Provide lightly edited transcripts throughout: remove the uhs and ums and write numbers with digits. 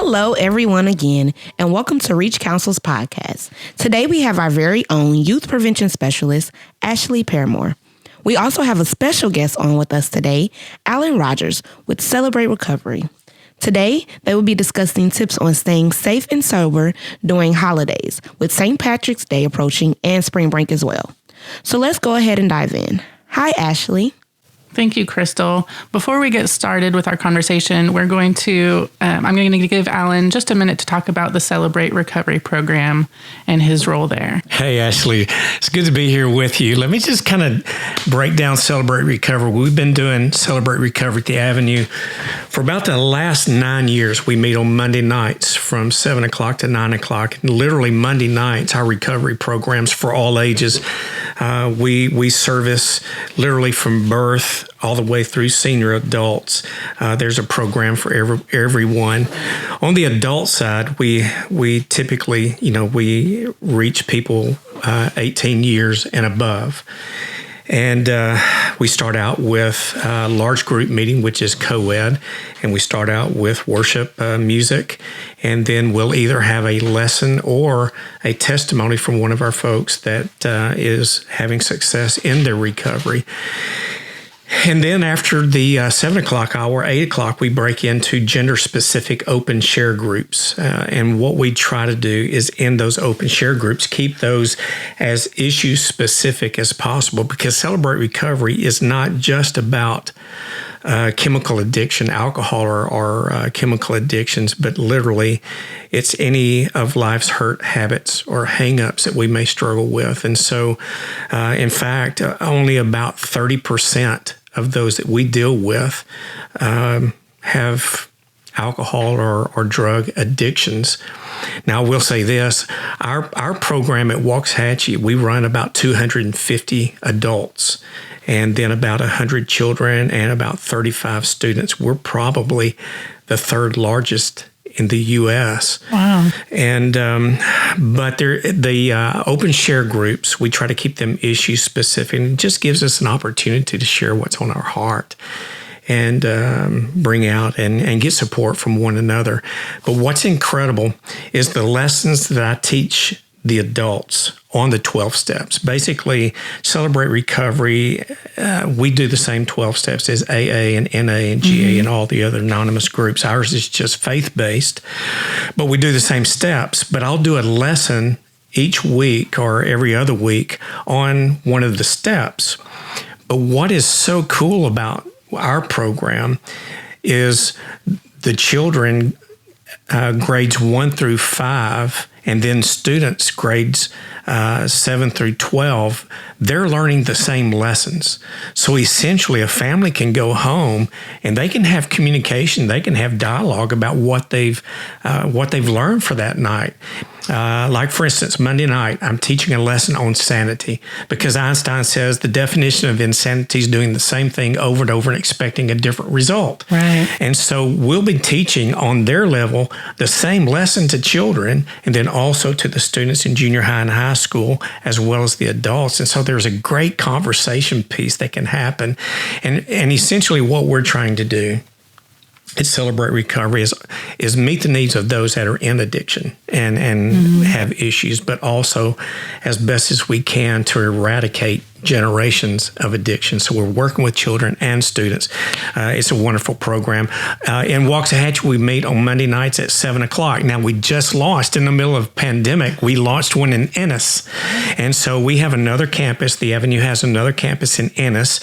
Hello, everyone, again, and welcome to Reach Counsel's podcast. Today, we have our very own youth prevention specialist, Ashley Paramore. We also have a special guest on with us today, Alan Rogers with Celebrate Recovery. Today, they will be discussing tips on staying safe and sober during holidays, with St. Patrick's Day approaching and spring break as well. So let's go ahead and dive in. Hi, Ashley. Thank you, Crystal. Before we get started with our conversation, I'm going to give Alan just a minute to talk about the Celebrate Recovery program and his role there. Hey, Ashley. It's good to be here with you. Let me just kind of break down Celebrate Recovery. We've been doing Celebrate Recovery at the Avenue for about the last 9 years. We meet on Monday nights from 7 o'clock to 9 o'clock. Literally Monday nights, our recovery programs for all ages. We service literally from birth all the way through senior adults. There's a program for everyone. On the adult side, we typically, we reach people 18 years and above. And we start out with a large group meeting, which is co-ed, and we start out with worship music, and then we'll either have a lesson or a testimony from one of our folks that is having success in their recovery. And then after the 7 o'clock hour, 8 o'clock, we break into gender-specific open share groups. And what we try to do is in those open share groups, keep those as issue-specific as possible, because Celebrate Recovery is not just about chemical addiction, alcohol or chemical addictions, but literally it's any of life's hurt habits or hang-ups that we may struggle with. And so, in fact, only about 30% of those that we deal with have alcohol or drug addictions. Now, I will say this, our program at Waxahachie, we run about 250 adults and then about 100 children and about 35 students. We're probably the third largest in the U.S. Wow. And but the open share groups, we try to keep them issue specific, and it just gives us an opportunity to share what's on our heart and bring out and get support from one another. But what's incredible is the lessons that I teach the adults on the 12 steps. Basically, Celebrate Recovery, we do the same 12 steps as AA and NA and GA and all the other anonymous groups. Ours is just faith-based, but we do the same steps. But I'll do a lesson each week or every other week on one of the steps. But what is so cool about our program is the children, grades 1 through 5, and then students grades 7 through 12, they're learning the same lessons. So essentially, a family can go home and they can have communication, they can have dialogue about what they've learned for that night. Like, for instance, Monday night, I'm teaching a lesson on sanity, because Einstein says the definition of insanity is doing the same thing over and over and expecting a different result. Right. And so we'll be teaching on their level the same lesson to children, and then also to the students in junior high and high school, as well as the adults. And so there's a great conversation piece that can happen. And essentially what we're trying to do at Celebrate Recovery is meet the needs of those that are in addiction and have issues, but also as best as we can to eradicate generations of addiction. So we're working with children and students. It's a wonderful program. In Waxahachie, we meet on Monday nights at 7 o'clock. Now, we just launched in the middle of pandemic. We launched one in Ennis. And so we have another campus. The Avenue has another campus in Ennis.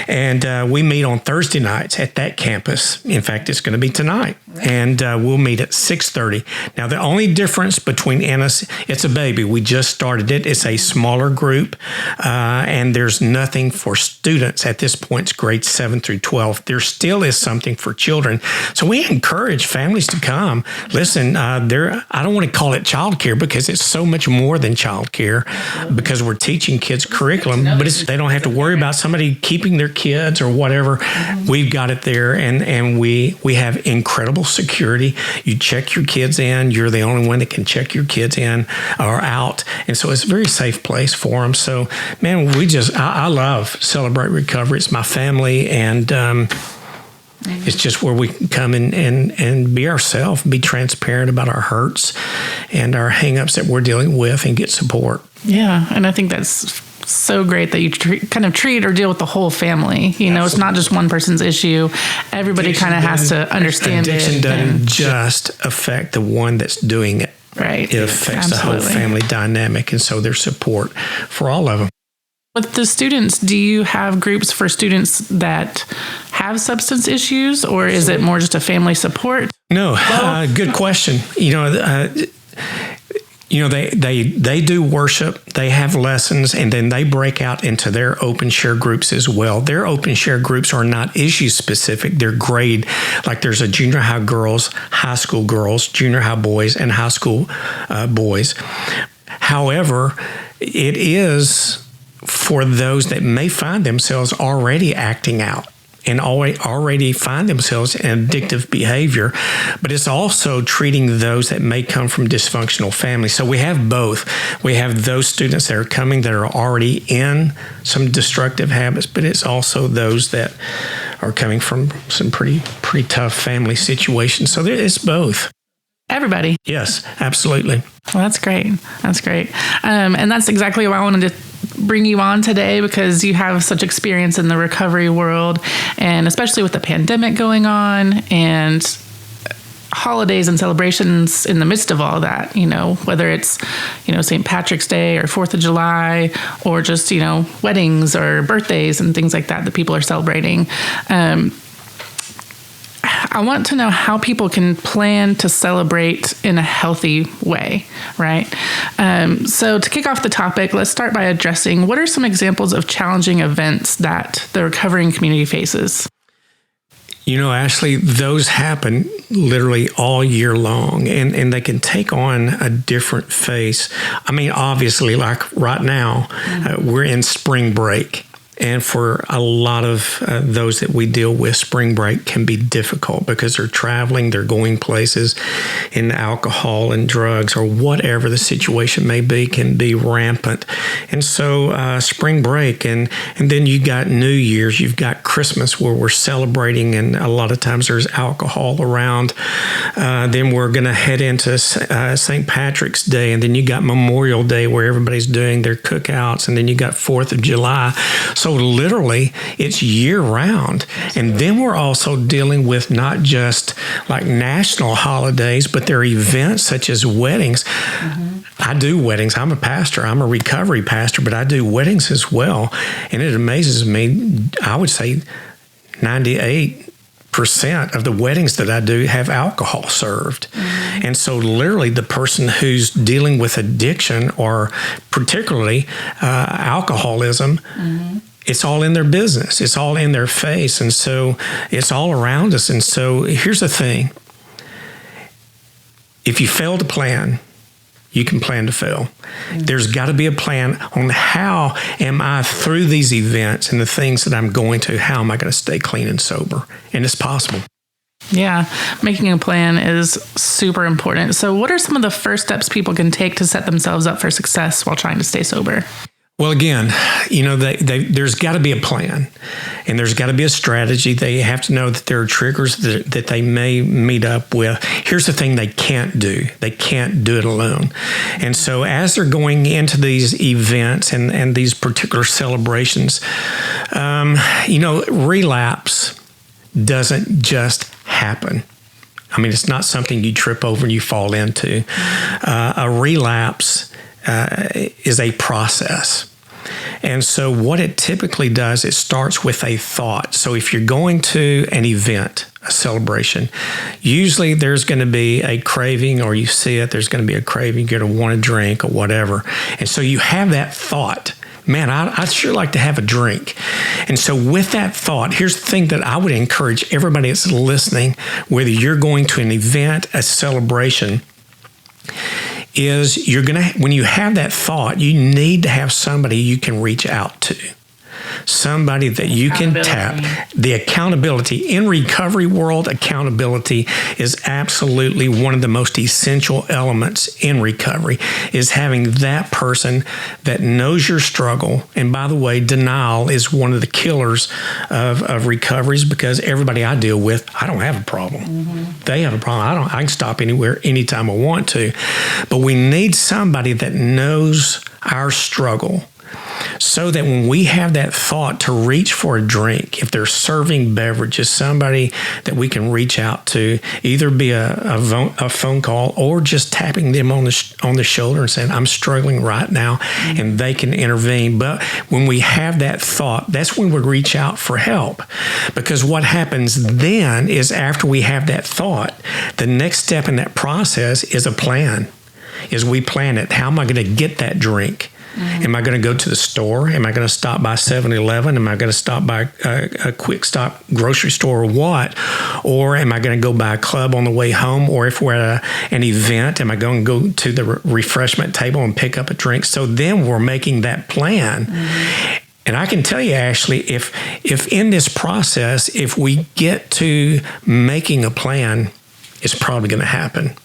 And we meet on Thursday nights at that campus. In fact, it's going to be tonight. And we'll meet at 6:30. Now, the only difference between Ennis, it's a baby. We just started it. It's a smaller group. And there's nothing for students at this point. It's grades 7 through 12. There still is something for children. So we encourage families to come. Listen, I don't want to call it childcare, because it's so much more than childcare, because we're teaching kids curriculum, but they don't have to worry about somebody keeping their kids or whatever. We've got it there, and we have incredible security. You check your kids in. You're the only one that can check your kids in or out. And so it's a very safe place for them. So, man, I love Celebrate Recovery. It's my family, and It's just where we can come in and be ourselves, be transparent about our hurts and our hangups that we're dealing with and get support. Yeah, and I think that's so great that you treat or deal with the whole family. You know, it's not just one person's issue. Everybody kind of has to understand it. Addiction doesn't just affect the one that's doing it. Right. It affects the whole family dynamic, and so there's support for all of them. With the students, do you have groups for students that have substance issues, or is it more just a family support? No, good question. They do worship, they have lessons, and then they break out into their open share groups as well. Their open share groups are not issue specific. They're grade, like there's a junior high girls, high school girls, junior high boys, and high school boys. However, it is for those that may find themselves already acting out and already find themselves in addictive behavior, but it's also treating those that may come from dysfunctional families. So we have both. We have those students that are coming that are already in some destructive habits, but it's also those that are coming from some pretty tough family situations. So it's both. Everybody. Yes, absolutely. Well, that's great. That's great. And that's exactly why I wanted to bring you on today, because you have such experience in the recovery world, and especially with the pandemic going on and holidays and celebrations in the midst of all that, whether it's, St. Patrick's Day or 4th of July, or just, weddings or birthdays and things like that people are celebrating. I want to know how people can plan to celebrate in a healthy way, right? So to kick off the topic, let's start by addressing what are some examples of challenging events that the recovering community faces? Ashley, those happen literally all year long, and they can take on a different face. I mean, obviously, like right now, we're in spring break. And for a lot of those that we deal with, spring break can be difficult because they're traveling, they're going places, and alcohol and drugs or whatever the situation may be can be rampant. And so spring break, and then you got New Year's, you've got Christmas where we're celebrating, and a lot of times there's alcohol around. Then we're going to head into St. Patrick's Day, and then you got Memorial Day where everybody's doing their cookouts, and then you got 4th of July. So literally, it's year round. And then we're also dealing with not just like national holidays, but there are events such as weddings. Mm-hmm. I do weddings. I'm a pastor. I'm a recovery pastor, but I do weddings as well. And it amazes me. I would say 98% of the weddings that I do have alcohol served. Mm-hmm. And so literally the person who's dealing with addiction or particularly alcoholism, it's all in their business. It's all in their face. And so it's all around us. And so here's the thing. If you fail to plan, you can plan to fail. There's got to be a plan on how am I through these events and the things that I'm going to, how am I going to stay clean and sober? And it's possible. Yeah, making a plan is super important. So what are some of the first steps people can take to set themselves up for success while trying to stay sober? Well, again, there's got to be a plan, and there's got to be a strategy. They have to know that there are triggers that they may meet up with. Here's the thing they can't do. They can't do it alone. And so as they're going into these events and these particular celebrations, relapse doesn't just happen. I mean, it's not something you trip over and you fall into. A relapse is a process. And so what it typically does, it starts with a thought. So if you're going to an event, a celebration, usually there's going to be a craving, or you see it, there's going to be a craving, you're going to want to drink or whatever. And so you have that thought, man, I'd sure like to have a drink. And so with that thought, here's the thing that I would encourage everybody that's listening, whether you're going to an event, a celebration, is when you have that thought, you need to have somebody you can reach out to. somebody that you can tap. The accountability in recovery world, accountability is absolutely one of the most essential elements in recovery, is having that person that knows your struggle. And by the way, denial is one of the killers of recoveries, because everybody I deal with, I don't have a problem. Mm-hmm. They have a problem. I can stop anywhere, anytime I want to. But we need somebody that knows our struggle, so that when we have that thought to reach for a drink, if they're serving beverages, somebody that we can reach out to, either be a phone call or just tapping them on the shoulder and saying, I'm struggling right now, mm-hmm. and they can intervene. But when we have that thought, that's when we reach out for help. Because what happens then is, after we have that thought, the next step in that process is a plan. Is we plan it. How am I going to get that drink? Mm-hmm. Am I going to go to the store? Am I going to stop by 7-Eleven? Am I going to stop by a quick stop grocery store, or what? Or am I going to go by a club on the way home? Or if we're at an event, am I going to go to the refreshment table and pick up a drink? So then we're making that plan. Mm-hmm. And I can tell you, Ashley, if in this process, if we get to making a plan, it's probably going to happen.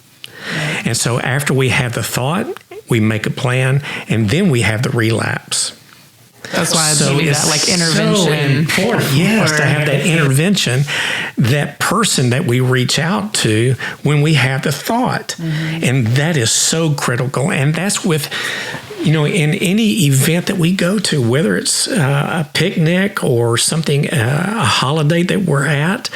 And so after we have the thought, we make a plan, and then we have the relapse. That's why I need that intervention. So important, yes, to have that intervention, that person that we reach out to when we have the thought. Mm-hmm. And that is so critical. And that's with, in any event that we go to, whether it's a picnic or something, a holiday that we're at.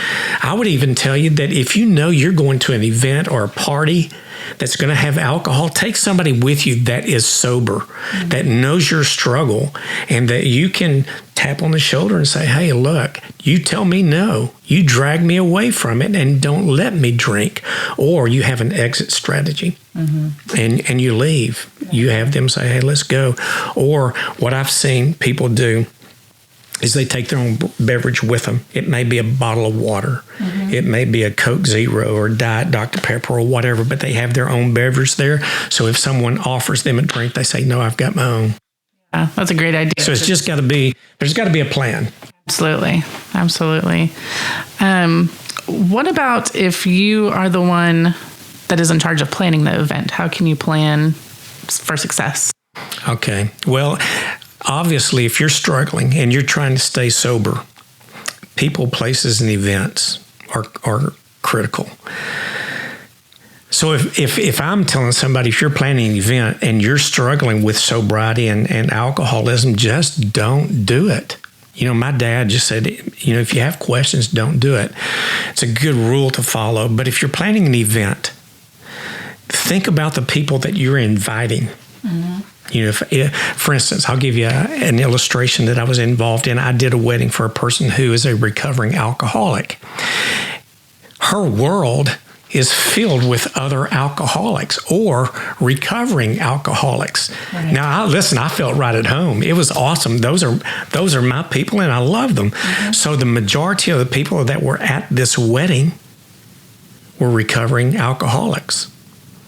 I would even tell you that if you know you're going to an event or a party that's going to have alcohol, take somebody with you that is sober, mm-hmm. that knows your struggle, and that you can tap on the shoulder and say, hey, look, you tell me no. You drag me away from it and don't let me drink. Or you have an exit strategy, mm-hmm. and you leave. You have them say, hey, let's go. Or what I've seen people do is they take their own beverage with them. It may be a bottle of water. Mm-hmm. It may be a Coke Zero or Diet Dr. Pepper or whatever, but they have their own beverage there. So if someone offers them a drink, they say, no, I've got my own. Yeah, that's a great idea. So it's just got to be, there's got to be a plan. Absolutely. Absolutely. What about if you are the one that is in charge of planning the event? How can you plan for success? Okay. Well, obviously, if you're struggling and you're trying to stay sober, people, places, and events are critical. So if I'm telling somebody, if you're planning an event and you're struggling with sobriety and alcoholism, just don't do it. My dad just said, if you have questions, don't do it. It's a good rule to follow. But if you're planning an event, think about the people that you're inviting. Mm-hmm. If, for instance, I'll give you an illustration that I was involved in. I did a wedding for a person who is a recovering alcoholic. Her world is filled with other alcoholics or recovering alcoholics. Right. Now, I felt right at home. It was awesome. Those are my people, and I love them. Mm-hmm. So the majority of the people that were at this wedding were recovering alcoholics.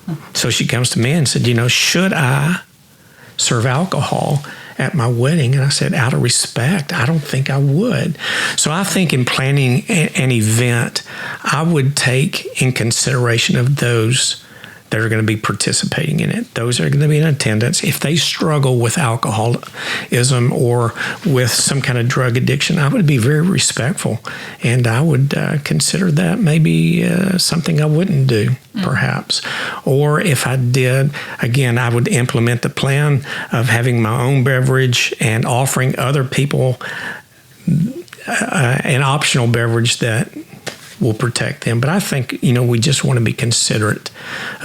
Mm-hmm. So she comes to me and said, should I serve alcohol at my wedding? And I said, out of respect, I don't think I would. So I think in planning an event, I would take in consideration of those that are going to be participating in it. Those are going to be in attendance. If they struggle with alcoholism or with some kind of drug addiction, I would be very respectful. And I would consider that maybe something I wouldn't do, perhaps. Or if I did, again, I would implement the plan of having my own beverage and offering other people an optional beverage that will protect them. But I think, we just want to be considerate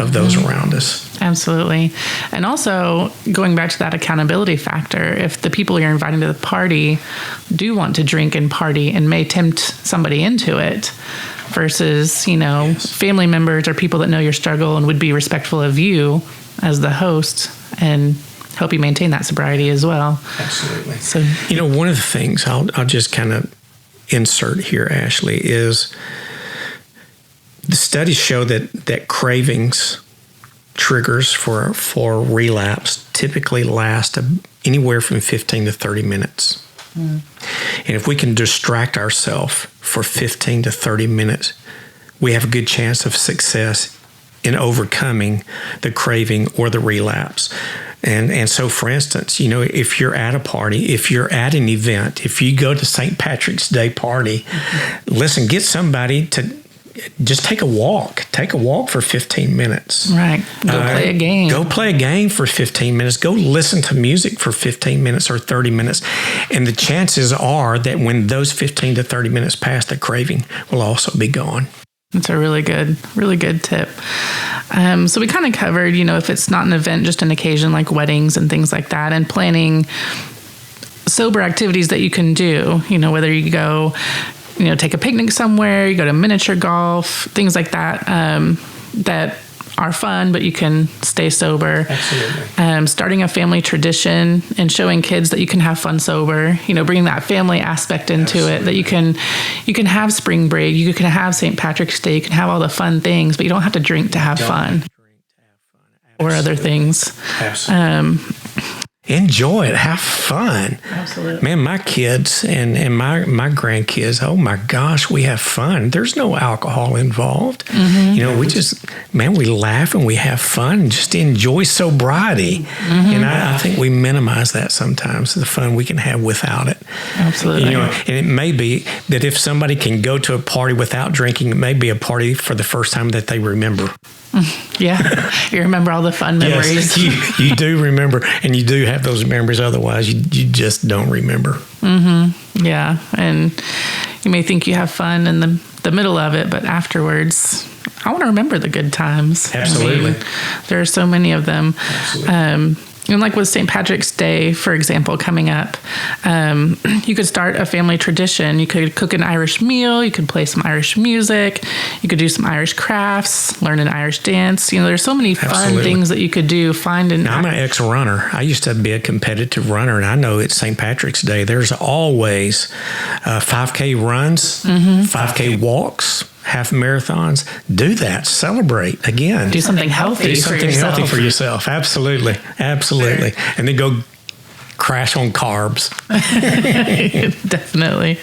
of those around us. Absolutely. And also, going back to that accountability factor, if the people you're inviting to the party do want to drink and party and may tempt somebody into it, versus, yes. family members or people that know your struggle and would be respectful of you as the host and help you maintain that sobriety as well. Absolutely. So, one of the things I'll just kind of insert here, Ashley, is the studies show that cravings triggers for relapse typically last anywhere from 15 to 30 minutes. Mm. And if we can distract ourselves for 15 to 30 minutes, we have a good chance of success in overcoming the craving or the relapse. And so, for instance, if you're at a party, if you're at an event, if you go to St. Patrick's Day party, listen, get somebody to just take a walk. Take a walk for 15 minutes. Right. Go play a game. Go play a game for 15 minutes. Go listen to music for 15 minutes or 30 minutes. And the chances are that when those 15 to 30 minutes pass, the craving will also be gone. That's a really good tip. So we kind of covered, if it's not an event, just an occasion like weddings and things like that, and planning sober activities that you can do, whether you go, take a picnic somewhere, you go to miniature golf, things like that, that are fun, but you can stay sober. Absolutely. Starting a family tradition and showing kids that you can have fun sober, bringing that family aspect into Absolutely. It, that you can have spring break, you can have St. Patrick's Day, you can have all the fun things, but you don't have to drink to have fun. Or other things. Absolutely. Enjoy it. Have fun. Absolutely. Man, my kids and my grandkids, oh my gosh, we have fun. There's no alcohol involved. Mm-hmm. We laugh and we have fun and just enjoy sobriety. Mm-hmm. And I think we minimize that sometimes, the fun we can have without it. Absolutely. And it may be that if somebody can go to a party without drinking, it may be a party for the first time that they remember. Yeah, you remember all the fun memories. Yes, you do remember, and you do have those memories. Otherwise, you just don't remember. Mm-hmm. Yeah, and you may think you have fun in the middle of it, but afterwards, I want to remember the good times. Absolutely. There are so many of them. Absolutely. And like with St. Patrick's Day, for example, coming up, you could start a family tradition. You could cook an Irish meal. You could play some Irish music. You could do some Irish crafts, learn an Irish dance. There's so many fun Absolutely. Things that you could do. Now, I'm an ex-runner. I used to be a competitive runner, and I know it's St. Patrick's Day. There's always 5K runs, 5K walks, half marathons. Do that. Celebrate again. Do something healthy. Do something healthy for yourself. Absolutely. And then go crash on carbs. Definitely.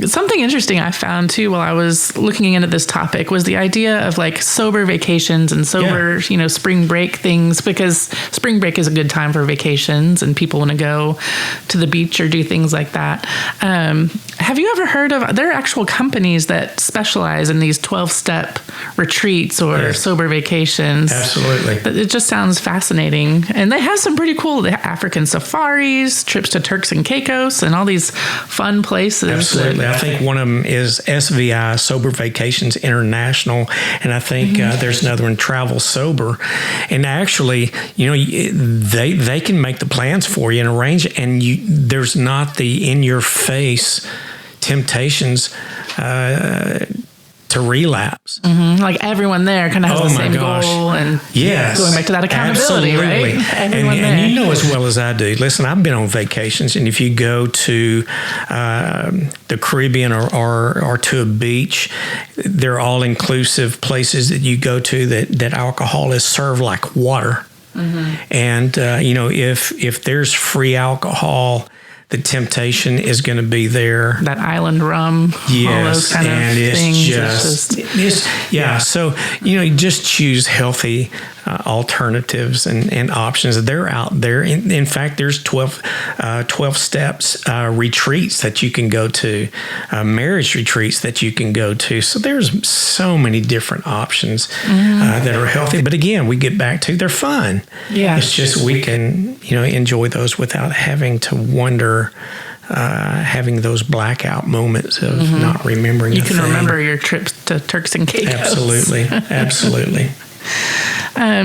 Something interesting I found too while I was looking into this topic was the idea of like sober vacations and sober, spring break things, because spring break is a good time for vacations and people want to go to the beach or do things like that. Have you ever heard of, there are actual companies that specialize in these 12-step retreats or sober vacations? Absolutely. It just sounds fascinating. And they have some pretty cool African safaris, trips to Turks and Caicos, and all these fun places. Absolutely. I think one of them is SVI, Sober Vacations International, and I think there's another one, Travel Sober. And actually, they can make the plans for you and arrange it, and there's not the in-your-face temptations to relapse. Mm-hmm. Like everyone there kind of has the same goal, and going back to that accountability, absolutely. Right? And you know as well as I do. Listen, I've been on vacations, and if you go to the Caribbean or to a beach, they're all inclusive places that you go to that alcohol is served like water. Mm-hmm. And if there's free alcohol, the temptation is going to be there. That island rum, all those kind of things. So, just choose healthy alternatives and options. They're out there. In fact, there's 12 steps retreats that you can go to, marriage retreats that you can go to. So there's so many different options that are healthy. But again, we get back to they're fun. Yeah. It's just we can, enjoy those without having to wonder, having those blackout moments of not remembering. You can remember your trips to Turks and Caicos. Absolutely.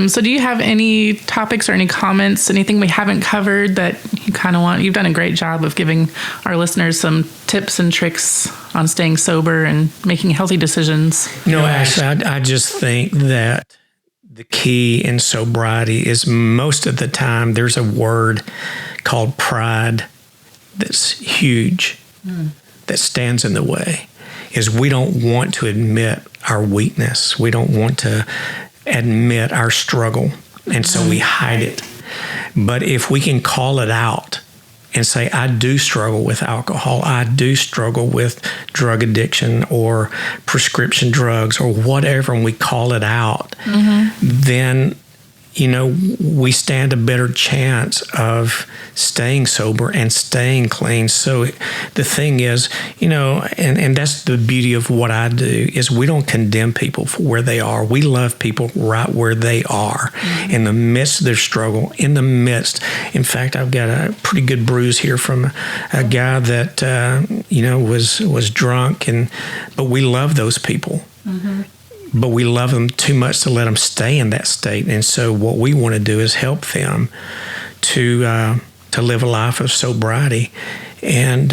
So do you have any topics or any comments, anything we haven't covered that you kind of want? You've done a great job of giving our listeners some tips and tricks on staying sober and making healthy decisions. No, actually, I just think that the key in sobriety is most of the time there's a word called pride that's huge, that stands in the way, is we don't want to admit our weakness. We don't want to admit our struggle, and so we hide it. But if we can call it out and say, I do struggle with alcohol, I do struggle with drug addiction or prescription drugs or whatever, and we call it out, then we stand a better chance of staying sober and staying clean. So the thing is, and that's the beauty of what I do, is we don't condemn people for where they are. We love people right where they are, in the midst of their struggle, in the midst. In fact, I've got a pretty good bruise here from a guy that, was drunk, but we love those people. But we love them too much to let them stay in that state. And so what we want to do is help them to live a life of sobriety. And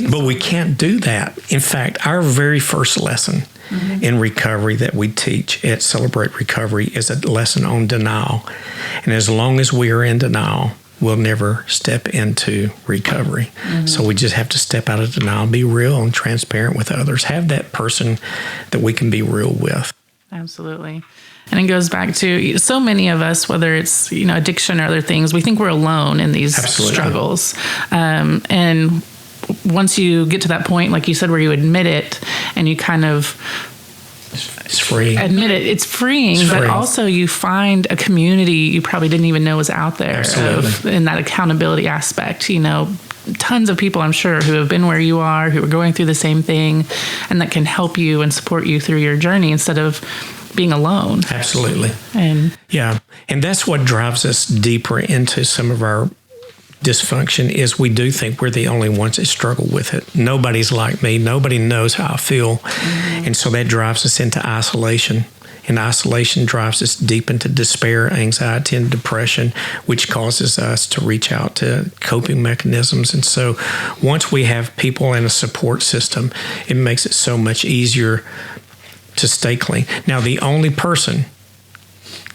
but we can't do that. In fact, our very first lesson in recovery that we teach at Celebrate Recovery is a lesson on denial. And as long as we are in denial, we'll never step into recovery. So we just have to step out of denial, be real and transparent with others, have that person that we can be real with. Absolutely. And it goes back to so many of us, whether it's, addiction or other things, we think we're alone in these struggles. And once you get to that point, like you said, where you admit it and you kind of it's free. Admit it. It's freeing, but also you find a community you probably didn't even know was out there in that accountability aspect. Tons of people, I'm sure, who have been where you are, who are going through the same thing, and that can help you and support you through your journey instead of being alone. Absolutely. And that's what drives us deeper into some of our dysfunction, is we do think we're the only ones that struggle with it. Nobody's like me. Nobody knows how I feel. And so that drives us into isolation. And isolation drives us deep into despair, anxiety, and depression, which causes us to reach out to coping mechanisms. And so once we have people in a support system, it makes it so much easier to stay clean. Now, the only person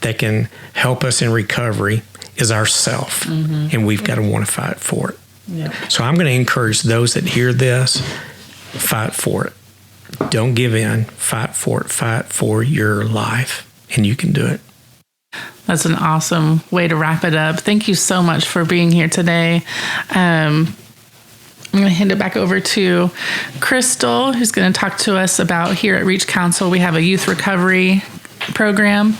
that can help us in recovery is ourself, and we've got to want to fight for it. So I'm going to encourage those that hear this, fight for it. Don't give in. Fight for it. Fight for your life, and you can do it. That's an awesome way to wrap it up. Thank you so much for being here today. I'm going to hand it back over to Crystal, who's going to talk to us about, here at Reach Counsel, we have a youth recovery program.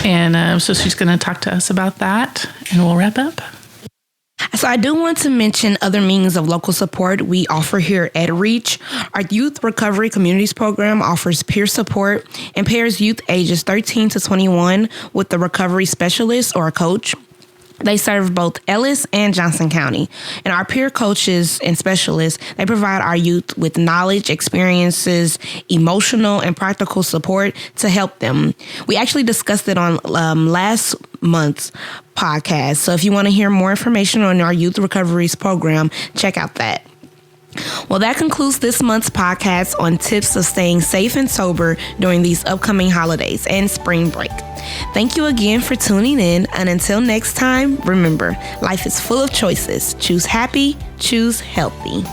And so she's going to talk to us about that, and we'll wrap up. So I do want to mention other means of local support we offer here at Reach. Our Youth Recovery Communities Program offers peer support and pairs youth ages 13 to 21 with a recovery specialist or a coach. They serve both Ellis and Johnson County. And our peer coaches and specialists, they provide our youth with knowledge, experiences, emotional and practical support to help them. We actually discussed it on last month's podcast. So if you want to hear more information on our Youth Recoveries program, check out that. Well, that concludes this month's podcast on tips of staying safe and sober during these upcoming holidays and spring break. Thank you again for tuning in. And until next time, remember, life is full of choices. Choose happy, choose healthy.